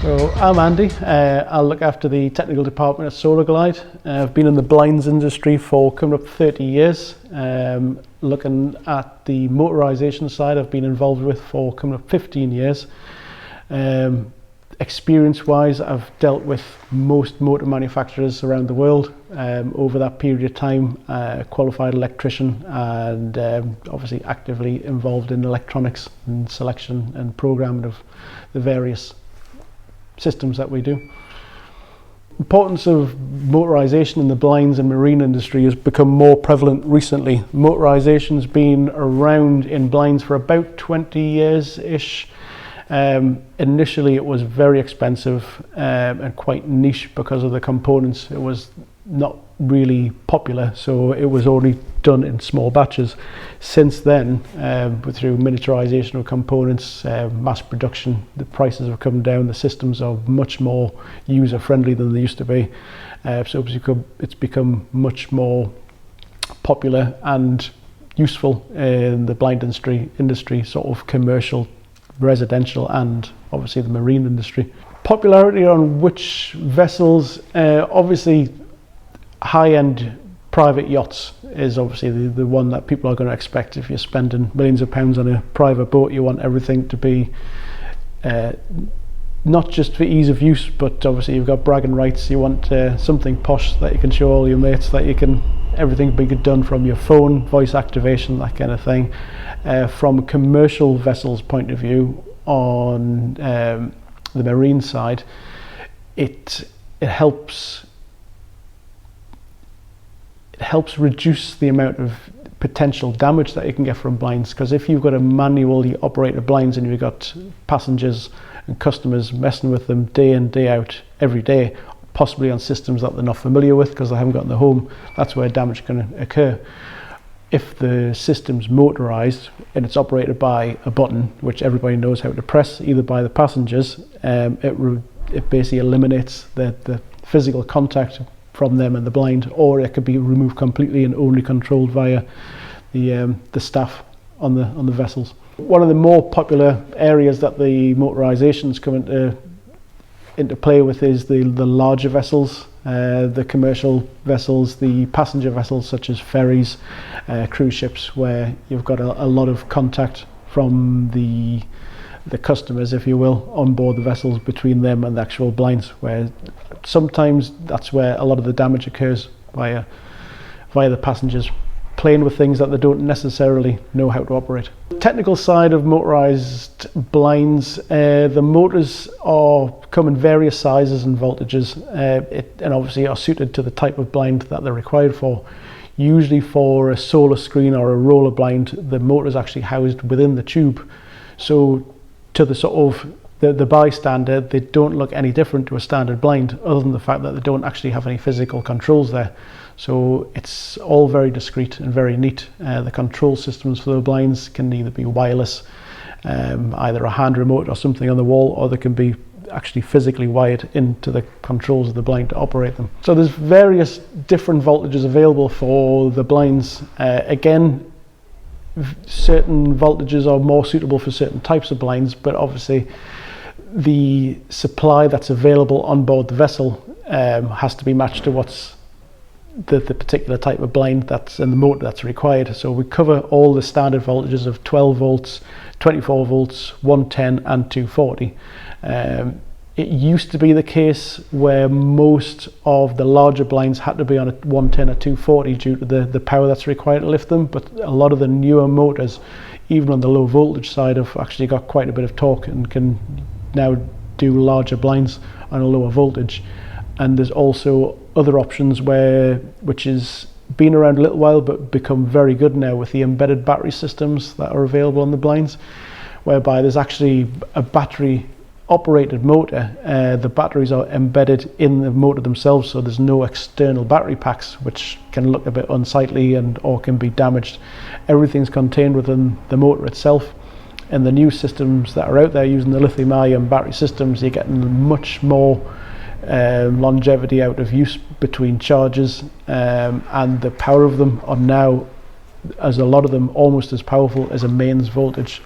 So I'm Andy. I look after the technical department at Solarglide. I've been in the blinds industry for coming up 30 years. Looking at the motorisation side, I've been involved with for coming up 15 years. Experience-wise, I've dealt with most motor manufacturers around the world. Over that period of time, qualified electrician and obviously actively involved in electronics and selection and programming of the various systems that we do. Importance of motorisation in the blinds and marine industry has become more prevalent recently. Motorisation's been around in blinds for about 20 years-ish. Initially it was very expensive and quite niche because of the components. It was not really popular, so it was only done in small batches. Since then, through miniaturization of components, mass production, the prices have come down, the systems are much more user-friendly than they used to be. So it's become much more popular and useful in the blind industry, sort of commercial, residential, and obviously the marine industry. Popularity on which vessels, obviously high-end private yachts is obviously the one that people are going to expect. If you're spending millions of pounds on a private boat, you want everything to be not just for ease of use, but obviously you've got bragging rights. You want something posh that you can show all your mates, that you can everything be done from your phone, voice activation, that kind of thing. From a commercial vessels point of view, on the marine side, it helps reduce the amount of potential damage that you can get from blinds, because if you've got a manually operated blinds and you've got passengers and customers messing with them day in, day out, every day, possibly on systems that they're not familiar with because they haven't got in the home, that's where damage can occur. If the system's motorised and it's operated by a button, which everybody knows how to press, either by the passengers, it basically eliminates the physical contact from them and the blind, or it could be removed completely and only controlled via the staff on the vessels. One of the more popular areas that the motorisation's come into play with is the larger vessels, the commercial vessels, the passenger vessels such as ferries, cruise ships, where you've got a lot of contact from the customers, if you will, on board the vessels between them and the actual blinds, where sometimes that's where a lot of the damage occurs via the passengers playing with things that they don't necessarily know how to operate. The technical side of motorised blinds, the motors come in various sizes and voltages, and obviously are suited to the type of blind that they're required for. Usually for a solar screen or a roller blind, the motor is actually housed within the tube. So to the sort of the bystander, they don't look any different to a standard blind, other than the fact that they don't actually have any physical controls there. So it's all very discreet and very neat. The control systems for the blinds can either be wireless, either a hand remote or something on the wall, or they can be actually physically wired into the controls of the blind to operate them. So there's various different voltages available for the blinds. Again, certain voltages are more suitable for certain types of blinds, but obviously the supply that's available on board the vessel has to be matched to what's the particular type of blind that's in the motor that's required. So we cover all the standard voltages of 12 volts, 24 volts, 110 and 240. It used to be the case where most of the larger blinds had to be on a 110 or 240 due to the power that's required to lift them, but a lot of the newer motors, even on the low voltage side, have actually got quite a bit of torque and can now do larger blinds on a lower voltage. And there's also other options which has been around a little while but become very good now with the embedded battery systems that are available on the blinds, whereby there's actually a battery operated motor. The batteries are embedded in the motor themselves, so there's no external battery packs, which can look a bit unsightly or can be damaged. Everything's contained within the motor itself, and the new systems that are out there using the lithium-ion battery systems, you're getting much more longevity out of use between charges, and the power of them are now, as a lot of them, almost as powerful as a mains voltage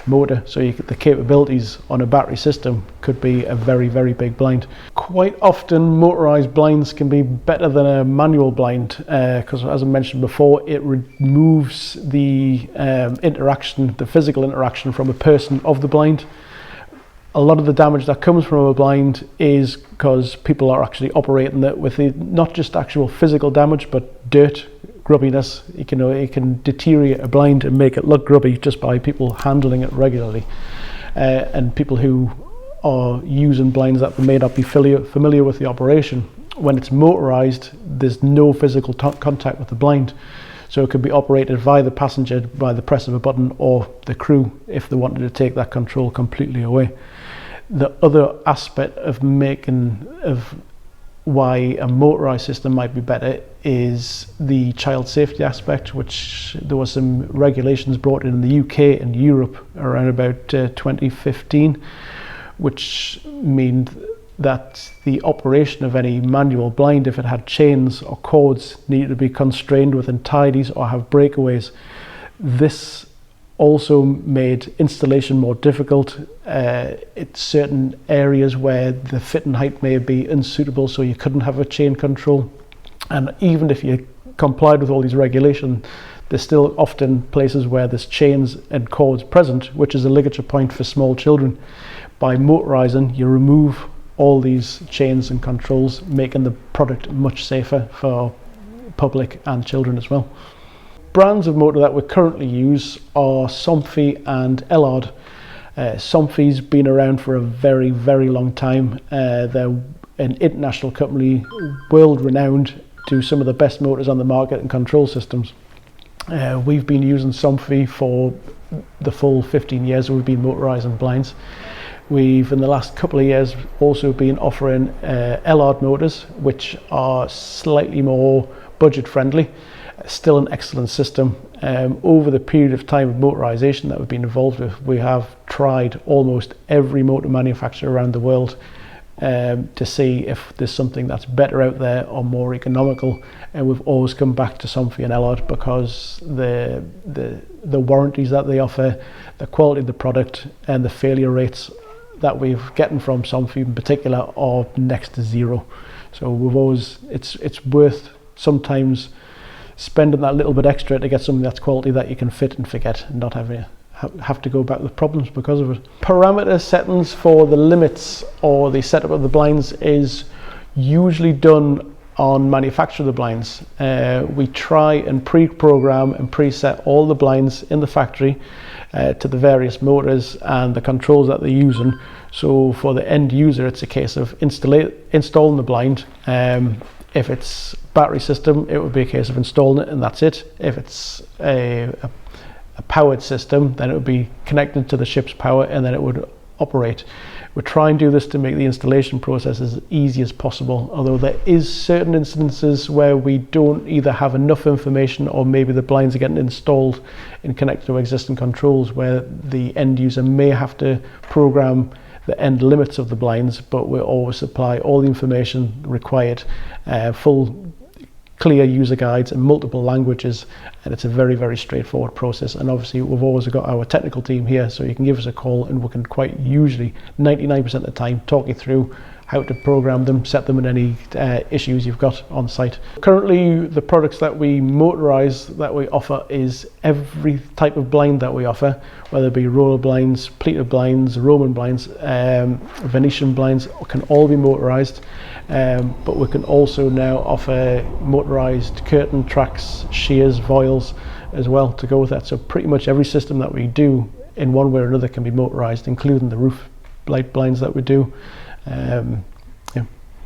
motor, so the capabilities on a battery system could be a very, very big blind. Quite often motorized blinds can be better than a manual blind because, as I mentioned before, it removes the interaction, the physical interaction from a person of the blind. A lot of the damage that comes from a blind is because people are actually operating it with not just actual physical damage, but dirt, grubbiness. It can deteriorate a blind and make it look grubby just by people handling it regularly. And people who are using blinds that may not be familiar with the operation, when it's motorized, there's no physical contact with the blind. So it could be operated via the passenger by the press of a button, or the crew if they wanted to take that control completely away. The other aspect of why a motorized system might be better is the child safety aspect, which there was some regulations brought in the UK and Europe around about 2015, which mean that the operation of any manual blind, if it had chains or cords, needed to be constrained within tidies or have breakaways. This also made installation more difficult. It's certain areas where the fitting height may be unsuitable, so you couldn't have a chain control. And even if you complied with all these regulations, there's still often places where there's chains and cords present, which is a ligature point for small children. By motorizing, you remove all these chains and controls, making the product much safer for public and children as well. Brands of motor that we currently use are Somfy and Ellard. Somfy's been around for a very, very long time. They're an international company, world renowned, do some of the best motors on the market and control systems. We've been using Somfy for the full 15 years we've been motorizing blinds. We've, in the last couple of years, also been offering Ellard motors, which are slightly more budget friendly. Still an excellent system. Over the period of time of motorization that we've been involved with, we have tried almost every motor manufacturer around the world to see if there's something that's better out there or more economical, and we've always come back to Somfy and Ellard because the warranties that they offer, the quality of the product, and the failure rates that we're getting from Somfy in particular are next to zero. So we've always, it's worth sometimes spending that little bit extra to get something that's quality that you can fit and forget and not have to go back with problems because of it. Parameter settings for the limits or the setup of the blinds is usually done on manufacture of the blinds. We try and pre-program and preset all the blinds in the factory to the various motors and the controls that they're using. So for the end user, it's a case of installing the blind. If it's battery system, it would be a case of installing it and that's it. If it's a powered system, then it would be connected to the ship's power and then it would operate. We try and do this to make the installation process as easy as possible, although there is certain instances where we don't either have enough information or maybe the blinds are getting installed and connected to existing controls where the end user may have to program the end limits of the blinds, but we always supply all the information required, full clear user guides in multiple languages, and it's a very, very straightforward process. And obviously we've always got our technical team here, so you can give us a call and we can quite usually 99% of the time talk you through how to program them, set them in any issues you've got on site. Currently the products that we motorize that we offer is every type of blind that we offer, whether it be roller blinds, pleated blinds, Roman blinds, Venetian blinds, can all be motorized. But we can also now offer motorized curtain tracks, shears, voiles as well to go with that. So pretty much every system that we do in one way or another can be motorized, including the roof light blinds that we do.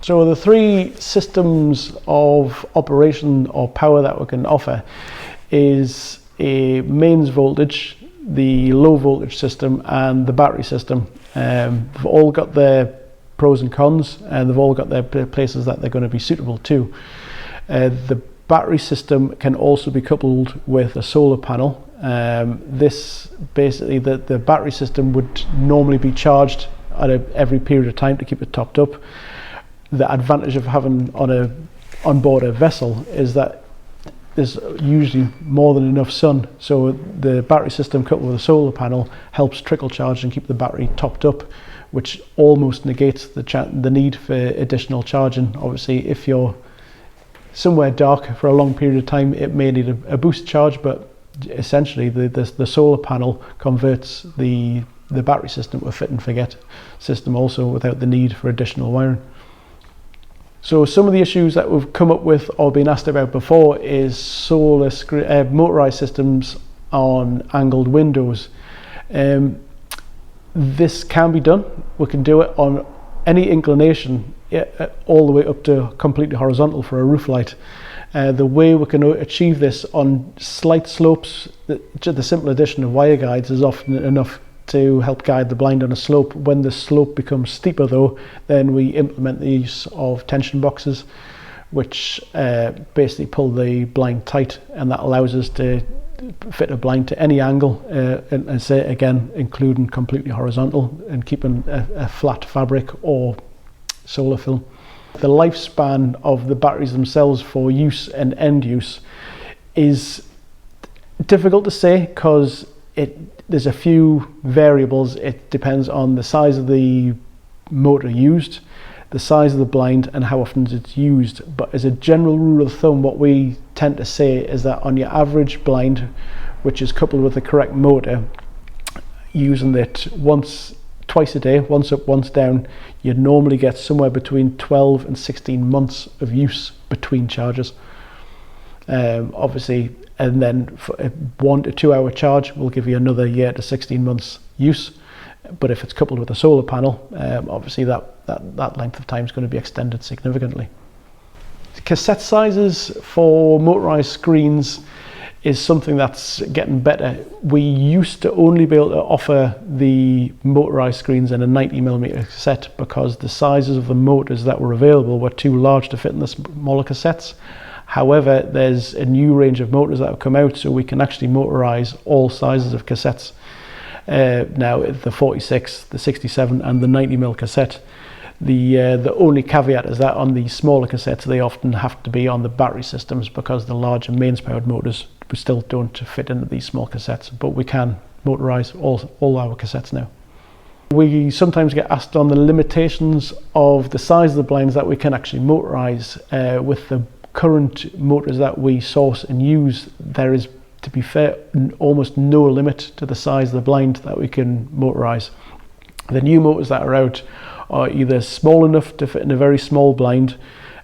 So the three systems of operation or power that we can offer is a mains voltage, the low voltage system, and the battery system. They've all got their pros and cons, and they've all got their places that they're going to be suitable to. The battery system can also be coupled with a solar panel. This basically, the battery system would normally be charged at every period of time to keep it topped up. The advantage of having on board a vessel is that there's usually more than enough sun, so the battery system coupled with a solar panel helps trickle charge and keep the battery topped up, which almost negates the need for additional charging. Obviously, if you're somewhere dark for a long period of time, it may need a boost charge, but essentially the solar panel converts the battery system to a fit and forget system also, without the need for additional wiring. So some of the issues that we've come up with or been asked about before is motorized systems on angled windows. This can be done. We can do it on any inclination, all the way up to completely horizontal for a roof light. The way we can achieve this on slight slopes, the simple addition of wire guides is often enough to help guide the blind on a slope. When the slope becomes steeper though, then we implement the use of tension boxes, which basically pull the blind tight, and that allows us to fit a blind to any angle, and say again, including completely horizontal, and keeping a flat fabric or solar film. The lifespan of the batteries themselves for use and end use is difficult to say, because there's a few variables. It depends on the size of the motor used, the size of the blind, and how often it's used. But as a general rule of thumb, what we tend to say is that on your average blind, which is coupled with the correct motor, using it twice a day, once up, once down, you normally get somewhere between 12 and 16 months of use between charges. Obviously, and then for a 1 to 2 hour charge will give you another year to 16 months use. But if it's coupled with a solar panel, obviously that length of time is going to be extended significantly. Cassette sizes for motorized screens is something that's getting better. We used to only be able to offer the motorized screens in a 90mm cassette because the sizes of the motors that were available were too large to fit in the smaller cassettes. However, there's a new range of motors that have come out, so we can actually motorize all sizes of cassettes. Now, the 46, the 67 and the 90mm cassette. The only caveat is that on the smaller cassettes, they often have to be on the battery systems, because the larger mains powered motors we still don't fit into these small cassettes, but we can motorize all our cassettes now. We sometimes get asked on the limitations of the size of the blinds that we can actually motorize. With the current motors that we source and use, there is, to be fair, almost no limit to the size of the blind that we can motorize. The new motors that are out are either small enough to fit in a very small blind,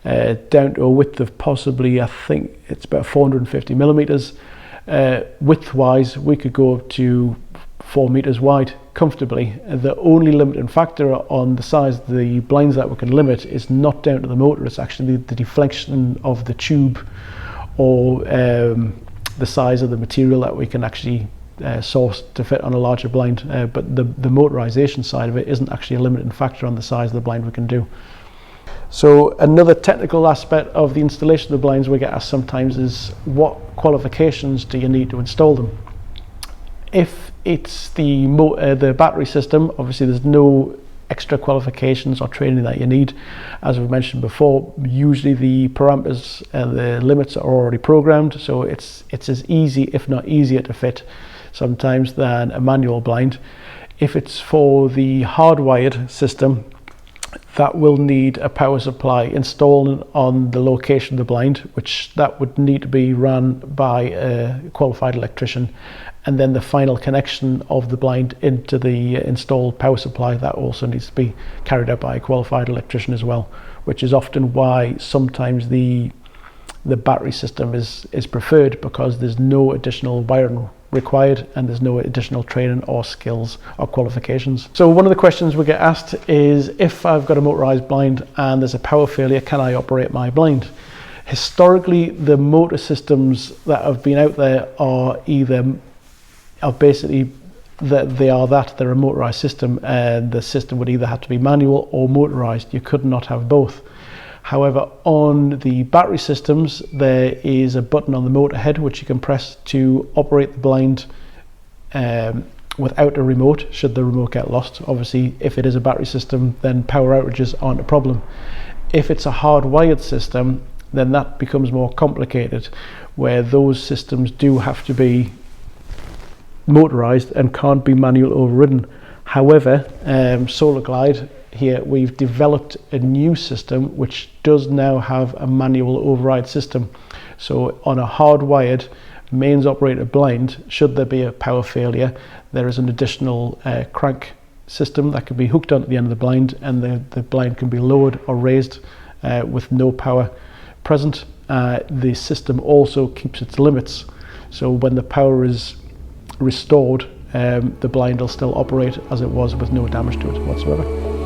down to a width of possibly, I think it's about 450mm. Width-wise, we could go up to 4 meters wide comfortably. The only limiting factor on the size of the blinds that we can limit is not down to the motor, it's actually the deflection of the tube, or the size of the material that we can actually source to fit on a larger blind. But the motorization side of it isn't actually a limiting factor on the size of the blind we can do. So another technical aspect of the installation of the blinds we get asked sometimes is, what qualifications do you need to install them? If it's the battery system, obviously there's no extra qualifications or training that you need. As we've mentioned before, usually the parameters and the limits are already programmed, so it's as easy, if not easier, to fit sometimes than a manual blind. If it's for the hardwired system, that will need a power supply installed on the location of the blind, which that would need to be run by a qualified electrician, and then the final connection of the blind into the installed power supply, that also needs to be carried out by a qualified electrician as well, which is often why sometimes the battery system is preferred, because there's no additional wiring required and there's no additional training or skills or qualifications. So one of the questions we get asked is, if I've got a motorized blind and there's a power failure, can I operate my blind? Historically, the motor systems that have been out there are basically they're a motorized system, and the system would either have to be manual or motorized. You could not have both. However, on the battery systems, there is a button on the motor head which you can press to operate the blind without a remote, should the remote get lost. Obviously, if it is a battery system, then power outages aren't a problem. If it's a hardwired system, then that becomes more complicated, where those systems do have to be motorized and can't be manual overridden. However, Solarglide here, we've developed a new system which does now have a manual override system. So on a hardwired mains operated blind, should there be a power failure, there is an additional crank system that can be hooked onto the end of the blind, and the blind can be lowered or raised with no power present. The system also keeps its limits, so when the power is restored, the blind will still operate as it was with no damage to it whatsoever.